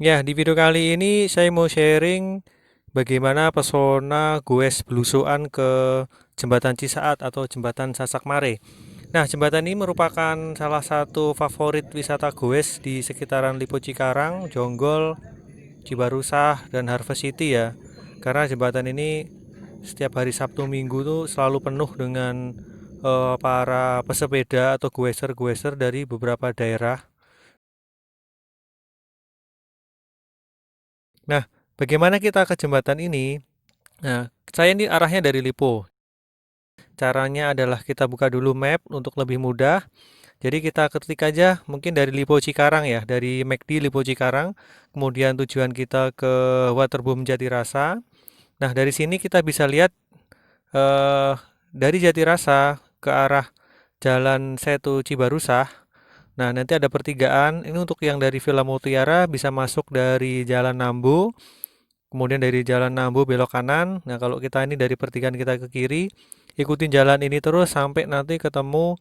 Ya, di video kali ini saya mau sharing bagaimana pesona goes belusuan ke Jembatan Cisaat atau Jembatan Sasak Mare. Nah, jembatan ini merupakan salah satu favorit wisata goes di sekitaran Lipo Cikarang, Jonggol, Cibarusah, dan Harvest City ya. Karena jembatan ini setiap hari Sabtu Minggu tuh selalu penuh dengan para pesepeda atau goeser-goeser dari beberapa daerah. Nah, bagaimana kita ke jembatan ini? Nah, saya ini arahnya dari Lipo. Caranya adalah kita buka dulu map untuk lebih mudah. Jadi kita ketik aja mungkin dari Lipo Cikarang ya, dari McD Lipo Cikarang. Kemudian tujuan kita ke Waterboom Jatirasa. Nah, dari sini kita bisa lihat eh, dari Jatirasa ke arah Jalan Setu Cibarusah. Nah, nanti ada pertigaan. Ini untuk yang dari Villa Mutiara bisa masuk dari Jalan Nambu. Kemudian dari Jalan Nambu belok kanan. Nah, kalau kita ini dari pertigaan kita ke kiri, ikutin jalan ini terus sampai nanti ketemu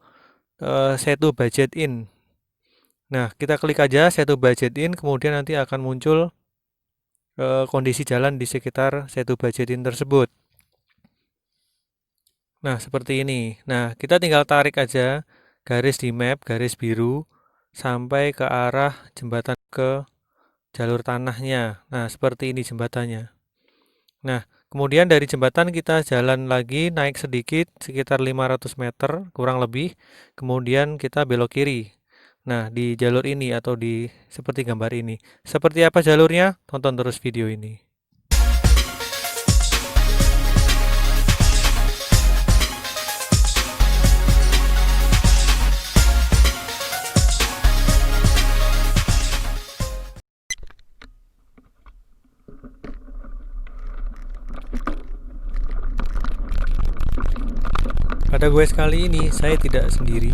Setu Budget In. Nah, kita klik aja Setu Budget In, kemudian nanti akan muncul kondisi jalan di sekitar Setu Budget In tersebut. Nah, seperti ini. Nah, kita tinggal tarik aja garis di map, garis biru, sampai ke arah jembatan ke jalur tanahnya. Nah, seperti ini jembatannya. Nah, kemudian dari jembatan kita jalan lagi naik sedikit sekitar 500 meter kurang lebih. Kemudian kita belok kiri. Nah, di jalur ini atau di seperti gambar ini. Seperti apa jalurnya? Tonton terus video ini. Pada gue sekali ini saya tidak sendiri.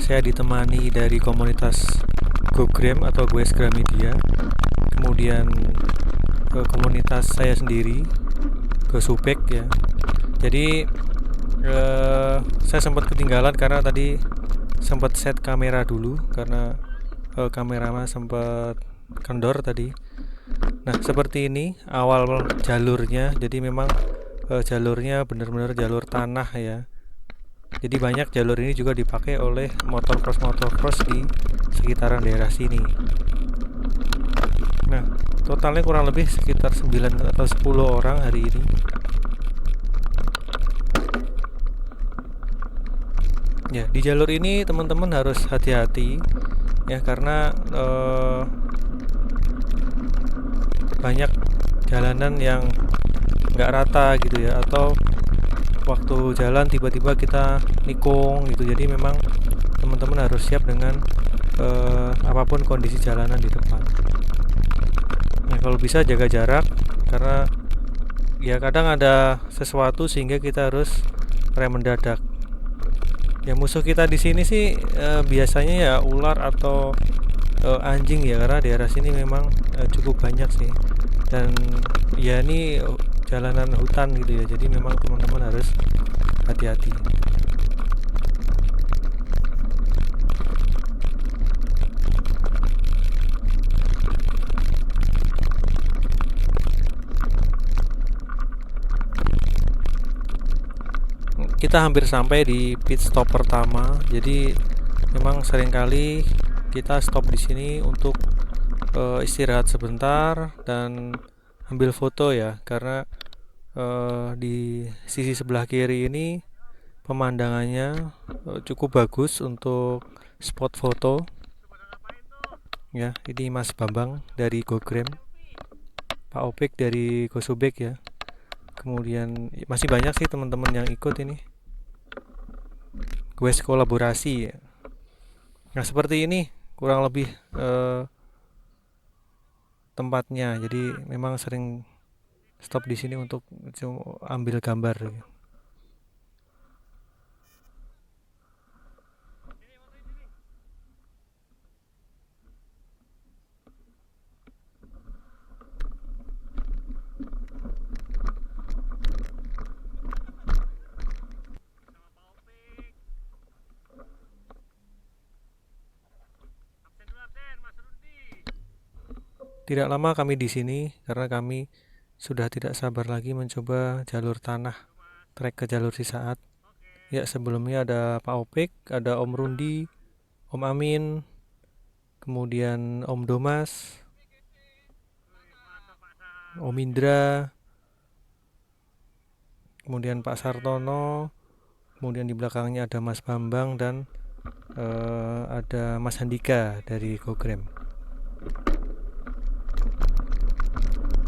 Saya ditemani dari komunitas GoGram atau Gue Gramedia. Kemudian komunitas saya sendiri, Gosubek ya. Jadi saya sempat ketinggalan karena tadi sempat set kamera dulu karena kameranya sempat kendor tadi. Nah, seperti ini awal jalurnya. Jadi memang jalurnya benar-benar jalur tanah ya. Jadi banyak jalur ini juga dipakai oleh motor cross di sekitaran daerah sini. Nah, totalnya kurang lebih sekitar 9 atau 10 orang hari ini. Ya, di jalur ini teman-teman harus hati-hati ya karena banyak jalanan yang nggak rata gitu ya, atau waktu jalan tiba-tiba kita nikung gitu. Jadi memang teman-teman harus siap dengan apapun kondisi jalanan di depan. Nah, kalau bisa jaga jarak karena ya kadang ada sesuatu sehingga kita harus rem mendadak. Ya, musuh kita di sini sih biasanya ya ular atau anjing ya, karena daerah sini memang cukup banyak sih. Dan ya ini jalanan hutan gitu ya, jadi memang teman-teman harus hati-hati. Kita hampir sampai di pit stop pertama, jadi memang seringkali kita stop di sini untuk istirahat sebentar dan ambil foto ya, karena di sisi sebelah kiri ini pemandangannya cukup bagus untuk spot foto ya. Ini Mas Bambang dari GoGram, Pak Opik dari Gosubek ya. Kemudian masih banyak sih teman-teman yang ikut ini. Gue kolaborasi ya. Nah, seperti ini kurang lebih eh, tempatnya. Jadi memang sering stop di sini untuk ambil gambar. Tidak lama kami di sini karena kami sudah tidak sabar lagi mencoba jalur tanah trek ke jalur Cisaat. Ya, sebelumnya ada Pak Opik, ada Om Rundi, Om Amin, kemudian Om Domas, Om Indra, kemudian Pak Sartono, kemudian di belakangnya ada Mas Bambang dan ada Mas Handika dari Gogram.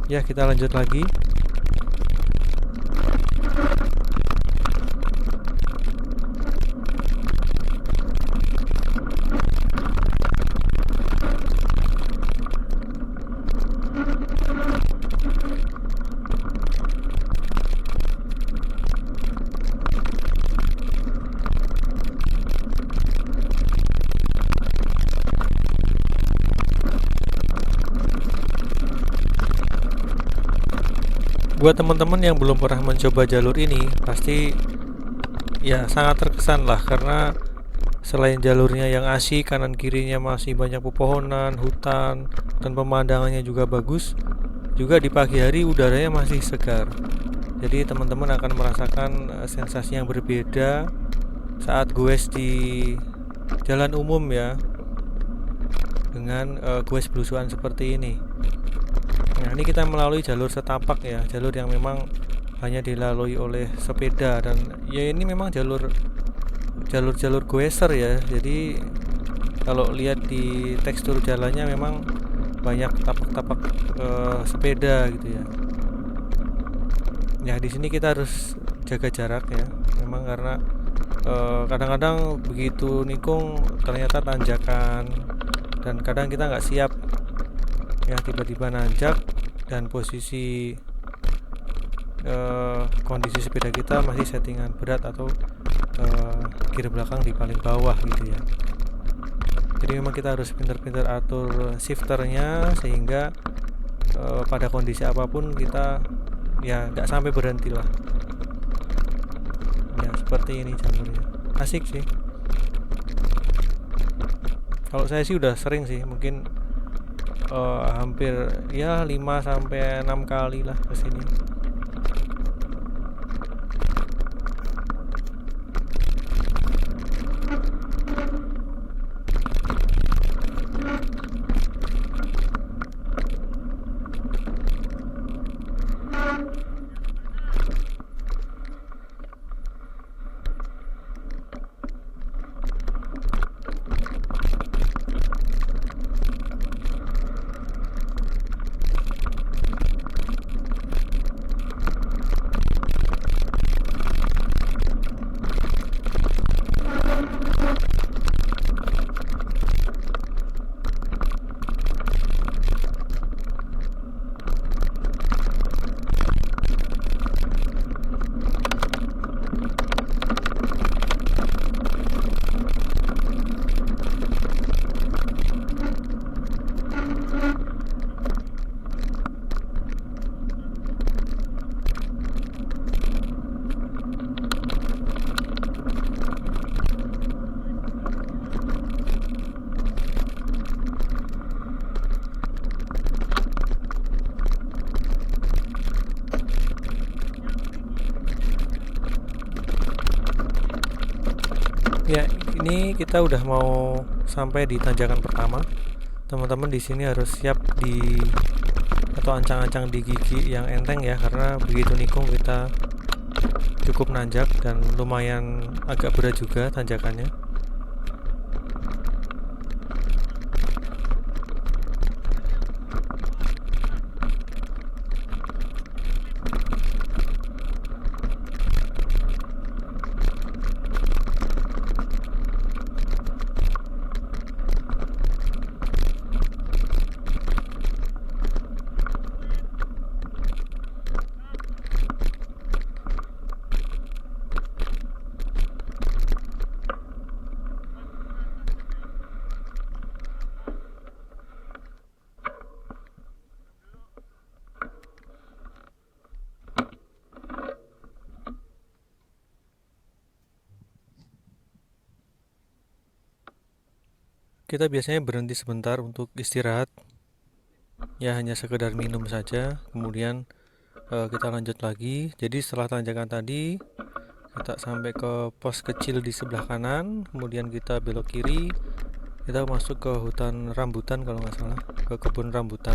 Ya, kita lanjut lagi. Buat teman-teman yang belum pernah mencoba jalur ini, pasti ya sangat terkesan lah karena selain jalurnya yang asik, kanan kirinya masih banyak pepohonan, hutan, dan pemandangannya juga bagus, juga di pagi hari udaranya masih segar. Jadi teman-teman akan merasakan sensasi yang berbeda saat goes di jalan umum ya, dengan goes belusuan seperti ini. Nah, ini kita melalui jalur setapak ya, jalur yang memang hanya dilalui oleh sepeda, dan ya ini memang jalur goeser ya. Jadi kalau lihat di tekstur jalannya memang banyak tapak-tapak sepeda gitu ya. Ya, di sini kita harus jaga jarak ya. Memang karena kadang-kadang begitu nikung ternyata tanjakan, dan kadang kita nggak siap ya, tiba-tiba nanjak dan kondisi sepeda kita masih settingan berat atau gear belakang di paling bawah gitu ya. Jadi memang kita harus pintar-pintar atur shifternya sehingga pada kondisi apapun kita ya nggak sampai berhenti lah. Ya seperti ini jalurnya, asik sih. Kalau saya sih udah sering sih, mungkin hampir ya 5 sampai 6 kali lah kesini. Ya, ini kita udah mau sampai di tanjakan pertama. Teman-teman di sini harus siap di atau ancang-ancang di gigi yang enteng ya, karena begitu nikung kita cukup nanjak dan lumayan agak berat juga tanjakannya. Kita biasanya berhenti sebentar untuk istirahat ya hanya sekedar minum saja. Kemudian kita lanjut lagi. Jadi setelah tanjakan tadi kita sampai ke pos kecil di sebelah kanan, kemudian kita belok kiri, kita masuk ke hutan rambutan kalau nggak salah, ke kebun rambutan.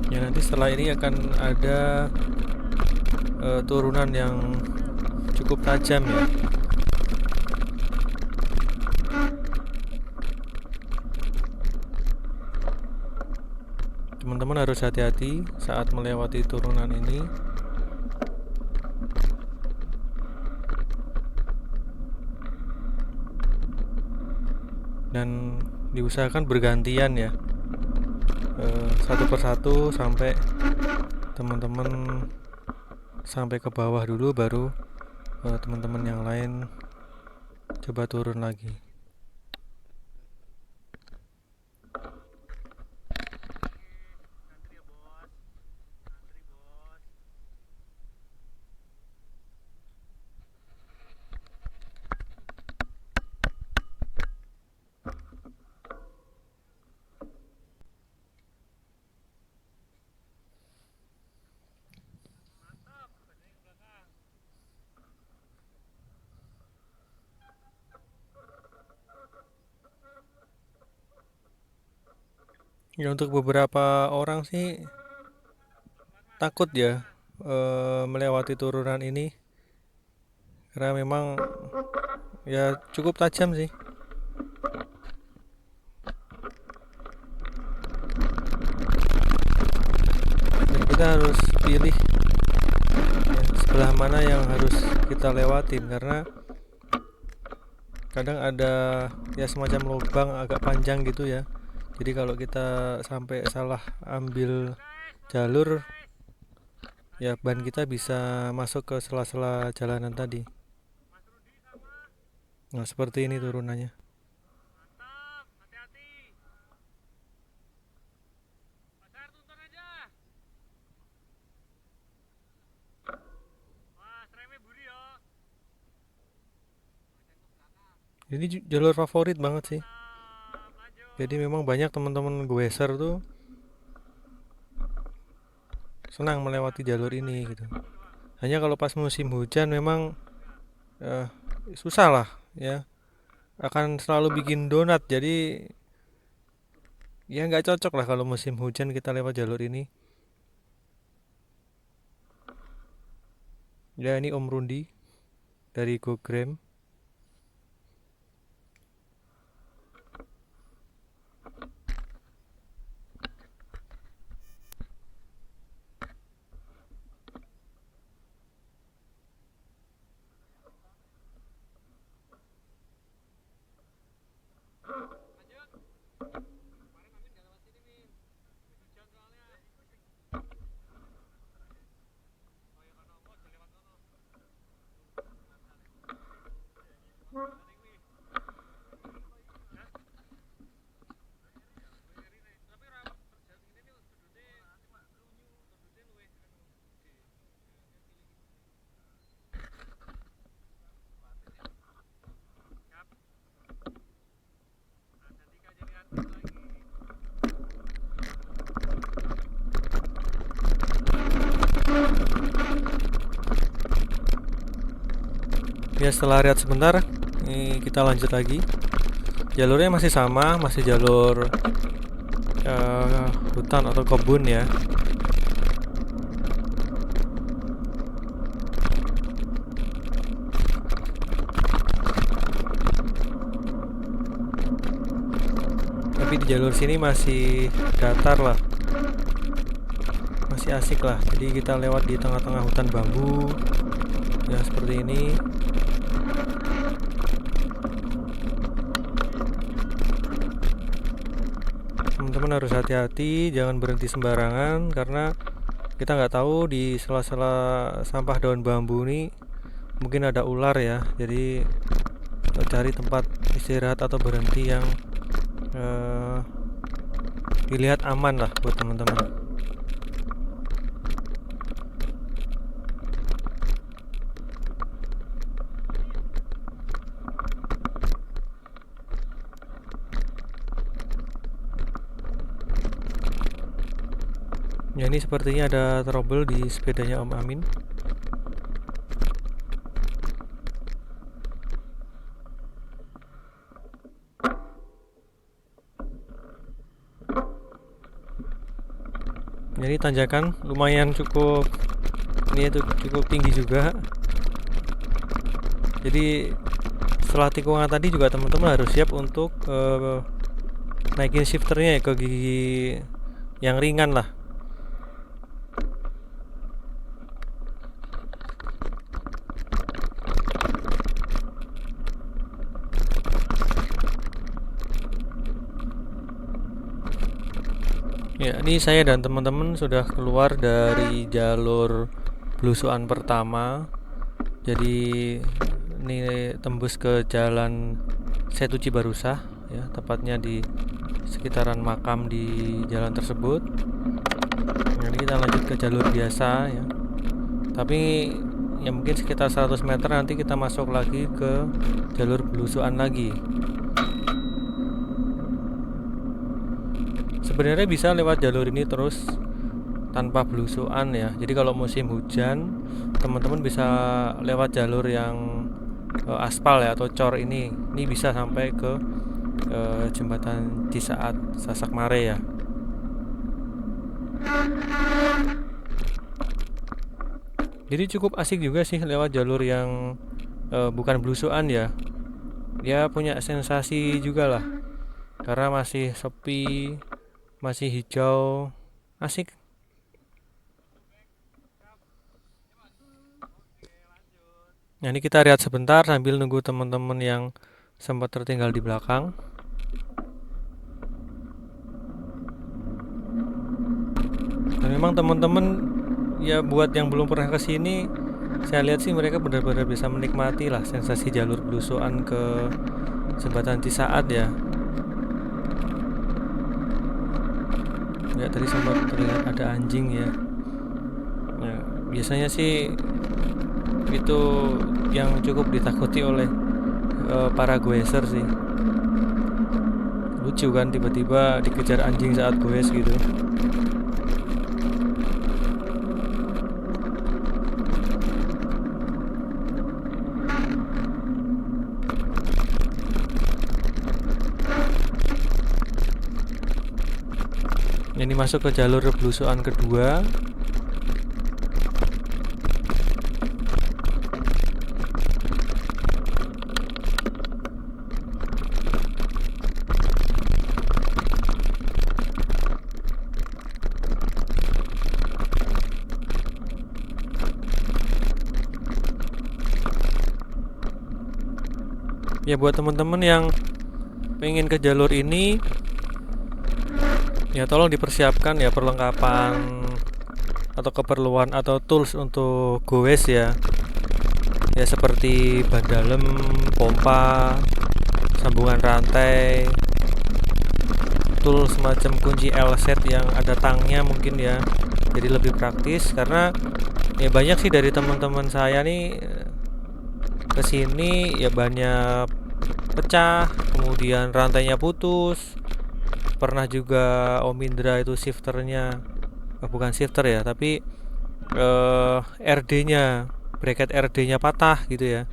Ya nanti setelah ini akan ada turunan yang cukup tajam ya. Teman-teman harus hati-hati saat melewati turunan ini. Dan diusahakan bergantian ya, satu persatu sampai teman-teman sampai ke bawah dulu, baru teman-teman yang lain coba turun lagi. Ya untuk beberapa orang sih takut ya melewati turunan ini, karena memang ya cukup tajam sih. Dan kita harus pilih ya, sebelah mana yang harus kita lewatin, karena kadang ada ya semacam lubang agak panjang gitu ya. Jadi kalau kita sampai salah ambil jalur, ya ban kita bisa masuk ke sela-sela jalanan tadi. Nah seperti ini turunannya. Ini jalur favorit banget sih. Jadi memang banyak teman-teman goeser tuh senang melewati jalur ini gitu. Hanya kalau pas musim hujan memang susah lah ya. Akan selalu bikin donat. Jadi ya nggak cocok lah kalau musim hujan kita lewat jalur ini. Ya ini Om Rundi dari GoGram. Ya setelah lihat sebentar, ini kita lanjut lagi. Jalurnya masih sama, masih jalur hutan atau kebun ya. Tapi di jalur sini masih datar lah, masih asik lah. Jadi kita lewat di tengah-tengah hutan bambu ya seperti ini. Teman-teman harus hati-hati, jangan berhenti sembarangan, karena kita nggak tahu di sela-sela sampah daun bambu ini mungkin ada ular ya. Jadi cari tempat istirahat atau berhenti yang dilihat aman lah buat teman-teman. Ya, ini sepertinya ada trouble di sepedanya Om Amin. Jadi tanjakan lumayan cukup, ini itu cukup tinggi juga. Jadi setelah tikungan tadi juga teman-teman harus siap untuk naikin shifternya ya ke gigi yang ringan lah. Ya, ini saya dan teman-teman sudah keluar dari jalur belusuan pertama. Jadi ini tembus ke jalan Setu Cibarusah ya, tepatnya di sekitaran makam di jalan tersebut. Jadi kita lanjut ke jalur biasa ya. Tapi ya mungkin sekitar 100 meter nanti kita masuk lagi ke jalur belusuan lagi. Sebenarnya bisa lewat jalur ini terus tanpa belusuan ya. Jadi kalau musim hujan teman-teman bisa lewat jalur yang aspal ya atau cor ini bisa sampai ke jembatan Cisaat Sasak Mare ya. Jadi cukup asik juga sih lewat jalur yang bukan belusuan ya. Dia punya sensasi juga lah karena masih sepi, masih hijau, asik. Nah, ini kita lihat sebentar sambil nunggu teman-teman yang sempat tertinggal di belakang. Dan memang teman-teman ya buat yang belum pernah ke sini, saya lihat sih mereka benar-benar bisa menikmati lah sensasi jalur belusuan ke jembatan Cisaat ya. Ya tadi sempat terlihat ada anjing ya. Ya biasanya sih itu yang cukup ditakuti oleh para goeser sih. Lucu kan tiba-tiba dikejar anjing saat goes gitu. Ini masuk ke jalur belusuan kedua. Ya buat teman-teman yang pengen ke jalur ini ya tolong dipersiapkan ya perlengkapan atau keperluan atau tools untuk goes ya. Ya seperti ban dalem, pompa, sambungan rantai, tool semacam kunci L-set yang ada tangnya mungkin ya. Jadi lebih praktis karena ya banyak sih dari teman-teman saya nih kesini ya bannya pecah, kemudian rantainya putus. Pernah juga Om Indra itu shifternya bukan shifter ya, tapi RD-nya, bracket RD-nya patah gitu ya.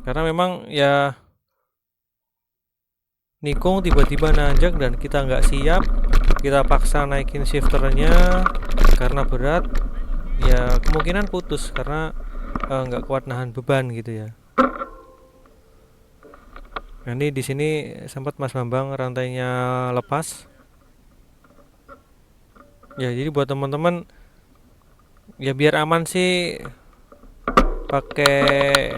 Karena memang ya nikung tiba-tiba nanjak dan kita nggak siap, kita paksa naikin shifternya karena berat, ya kemungkinan putus karena nggak kuat nahan beban gitu ya. Nah, ini di sini sempat Mas Bambang rantainya lepas. Ya jadi buat teman-teman ya biar aman sih pakai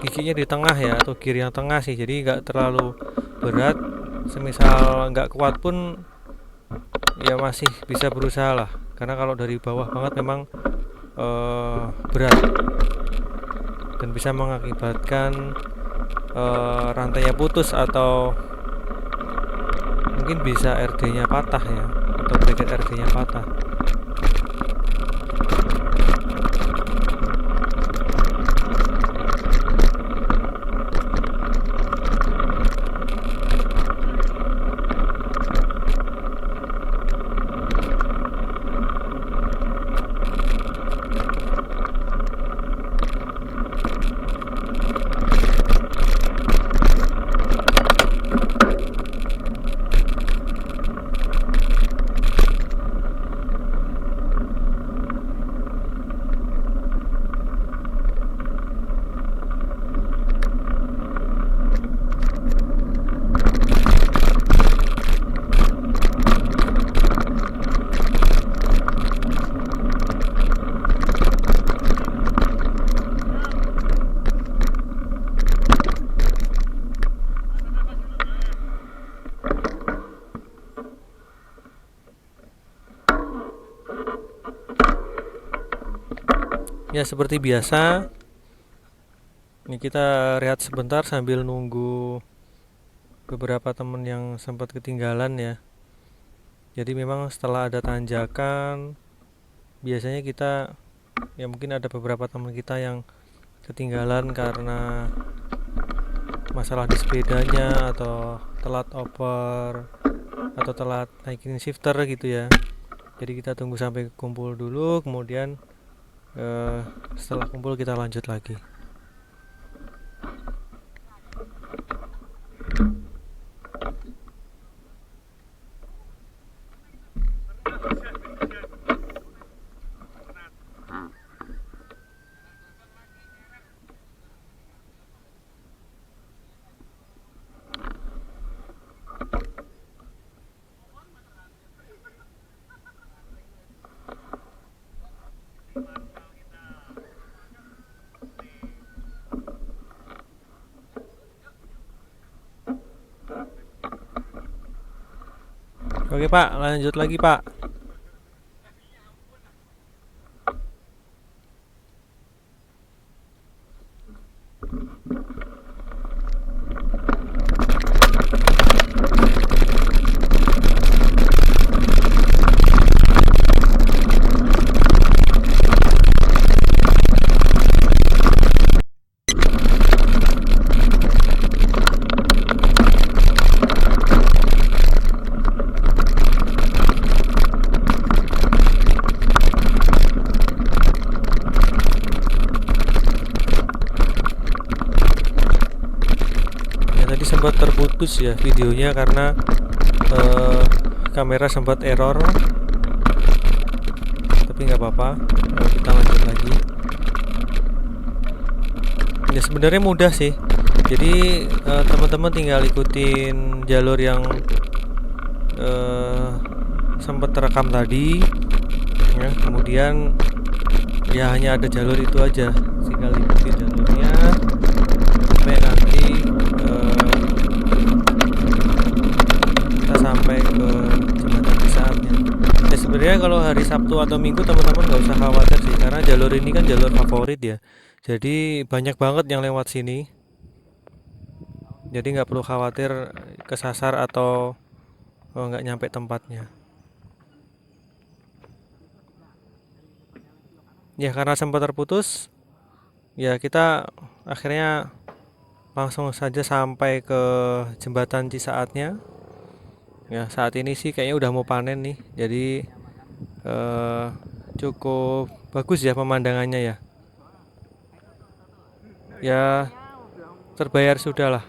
giginya di tengah ya atau kiri yang tengah sih, jadi nggak terlalu berat. Semisal nggak kuat pun ya masih bisa berusaha lah, karena kalau dari bawah banget memang berat dan bisa mengakibatkan rantainya putus atau mungkin bisa RD-nya patah ya, atau bracket RD-nya patah. Ya seperti biasa, ini kita rehat sebentar sambil nunggu beberapa teman yang sempat ketinggalan ya. Jadi memang setelah ada tanjakan, biasanya kita ya mungkin ada beberapa teman kita yang ketinggalan karena masalah di sepedanya atau telat oper atau telat naikin shifter gitu ya. Jadi kita tunggu sampai kumpul dulu, kemudian setelah kumpul kita lanjut lagi. Oke Pak, lanjut lagi Pak. Ya tadi sempat terputus ya videonya karena kamera sempat error, tapi nggak apa-apa. Kita lanjut lagi. Ya sebenarnya mudah sih. Jadi teman-teman tinggal ikutin jalur yang sempat terekam tadi ya, kemudian ya hanya ada jalur itu aja, tinggal ikuti jalurnya sampai nanti kita sampai ke jembatan Cisaatnya. Ya sebenarnya kalau hari Sabtu atau Minggu teman-teman nggak usah khawatir sih, karena jalur ini kan jalur favorit ya, jadi banyak banget yang lewat sini, jadi nggak perlu khawatir kesasar atau nggak nyampe tempatnya. Ya karena sempat terputus, ya kita akhirnya langsung saja sampai ke jembatan Cisaatnya. Ya saat ini sih kayaknya udah mau panen nih, jadi eh, cukup bagus ya pemandangannya ya. Ya terbayar sudah lah.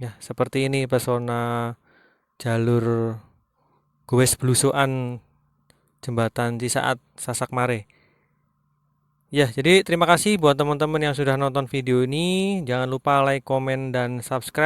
Ya seperti ini pesona jalur Goes Belusuan jembatan Cisaat Sasak Mare. Ya, jadi terima kasih buat teman-teman yang sudah nonton video ini. Jangan lupa like, komen, dan subscribe.